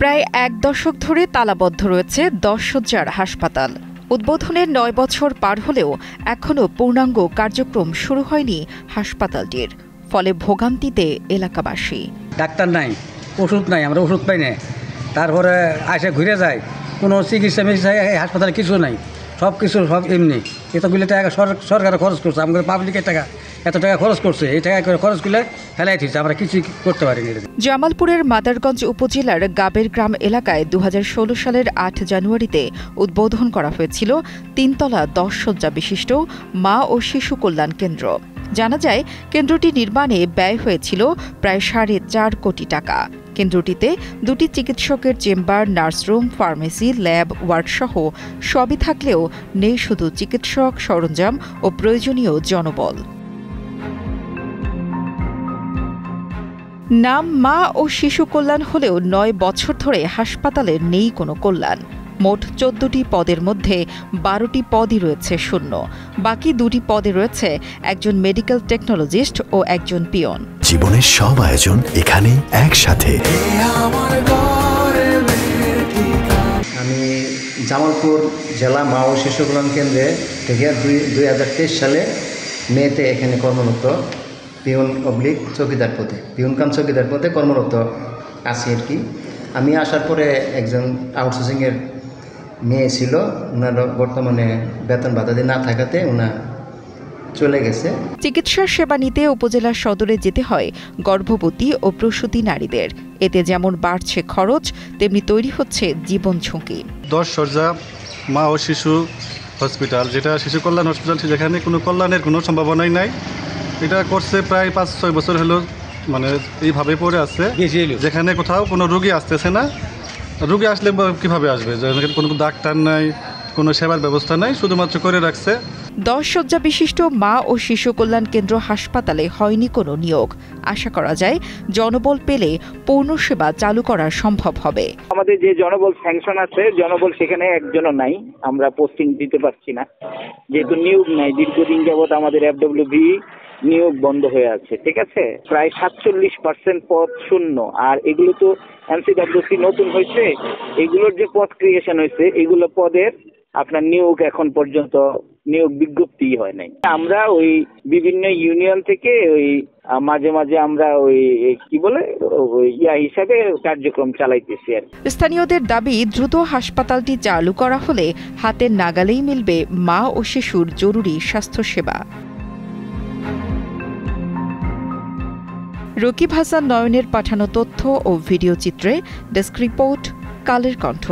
প্রায় এক দশক ধরে তালাবদ্ধ রয়েছে ১০ শয্যার হাসপাতাল। উদ্বোধনের ৯ বছর পার হলেও এখনও পূর্ণাঙ্গ কার্যক্রম শুরু হয়নি হাসপাতালটির, ফলে ভোগান্তিতে এলাকাবাসী। ডাক্তার নাই, ওষুধ নাই, আমরা ওষুধ পাই না, তারপরে আসে ঘুরে যায়, কোনো চিকিৎসা হাসপাতালে কিছু নাই, সব এমনি। এতগুলো টাকা সরকার খরচ করছে, আমাদের পাবলিকের টাকা, এত টাকা খরচ করছে, এই টাকা করে খরচ করলে ফেলাই দিচ্ছে, আমরা কিছুই করতে পারিনি। জামালপুরের মাদারগঞ্জ উপজেলার গাবের গ্রাম এলাকায় ২০১৬ সালের ৮ জানুয়ারিতে উদ্বোধন করা হয়েছিল ৩তলা ১০ শয্যা বিশিষ্ট মা ও শিশু কল্যাণ কেন্দ্র। জানা যায়, কেন্দ্রটি নির্মাণে ব্যয় হয়েছিল প্রায় ৪.৫ কোটি টাকা। কেন্দ্রটিতে ২টি চিকিৎসকের চেম্বার, নার্সরুম, ফার্মেসি, ল্যাব, ওয়ার্ডসহ সবই থাকলেও নেই শুধু চিকিৎসক, সরঞ্জাম ও প্রয়োজনীয় জনবল। নাম মা ও শিশু কল্যাণ হলেও ৯ বছর ধরে হাসপাতালে নেই কোনো কল্যাণ। মোট ১৪টি পদের মধ্যে ১২টি পদই রয়েছে শূন্য। বাকি ২টি পদে রয়েছে একজন মেডিকেল টেকনোলজিস্ট ও একজন পিয়ন। জীবনের সব আয়োজন এখানে একসাথে। আমি জামালপুর জেলা মা ও শিশু কল্যাণ কেন্দ্রে থেকে ২০২৩ সালে মেতে এখানে কর্মরত পিয়ন অবলিক চৌকিদার পদে, পিয়ন কাম চৌকিদার পদে কর্মরত আছি আর কি। আমি আসার পরে একজন আউটসোর্সিংয়ের মেয়ে ছিল, ওনার বর্তমানে বেতন ভাতা না থাকাতে ওনার চলে গেছে। চিকিৎসা সেবা নিতে উপজেলা সদরে যেতে হয় গর্ভবতী ও প্রসূতি নারীদের। এতে যেমন বাড়ছে খরচ, তেমনি তৈরি হচ্ছে জীবন ঝুঁকি। ১০ শয্যা মা ও শিশু হসপিটাল, যেটা শিশু কল্যাণ হসপিটাল, যেখানে কোনো কল্যাণের কোনো সম্ভাবনাই নাই। এটা করছে প্রায় ৫-৬ বছর হলো, মানে এইভাবে পড়ে আছে, যেখানে কোথাও কোনো রোগী আসতেছে না। রোগী আসলে কিভাবে আসবে? কোনো ডাক্তার নাই, কোনো সেবার ব্যবস্থা নাই, শুধুমাত্র করে রাখছে। ১০ শয্যা বিশিষ্ট মা ও শিশু কল্যাণ কেন্দ্র হাসপাতালে হয়নি কোনো নিয়োগ। আশা করা যায় জনবল পেলে পূর্ণ সেবা চালু করা সম্ভব হবে। আমাদের যে জনবল স্যাংশন আছে, জনবল সেখানে একজনও নাই, আমরা পোস্টিং দিতে পারছি না, যেহেতু নিয়োগ নাই। দীর্ঘদিন যাবৎ আমাদের FWB নিয়োগ বন্ধ হয়ে আছে, ঠিক আছে। প্রায় ৪৭% পদ শূন্য। আর এগুলো তো MCWC নতুন হয়েছে, এগুলোর যে পদ ক্রিয়েশন হয়েছে, এগুলো পদের আপনার নিয়োগ এখন পর্যন্ত নিয়োগ বিজ্ঞপ্তি হয় নাই। আমরা ওই বিভিন্ন ইউনিয়ন থেকে ওই মাঝে মাঝে আমরা ওই কি বলে হিসাবে কার্যক্রম চালাইতেছি আর। স্থানীয়দের দাবি, দ্রুত হাসপাতালটি চালু করা হলে হাতের নাগালেই মিলবে মা ও শিশুর জরুরি স্বাস্থ্যসেবা। রকিব হাসান নয়নের পাঠানো তথ্য ও ভিডিও চিত্রে ডেস্ক রিপোর্ট, কালের কণ্ঠ।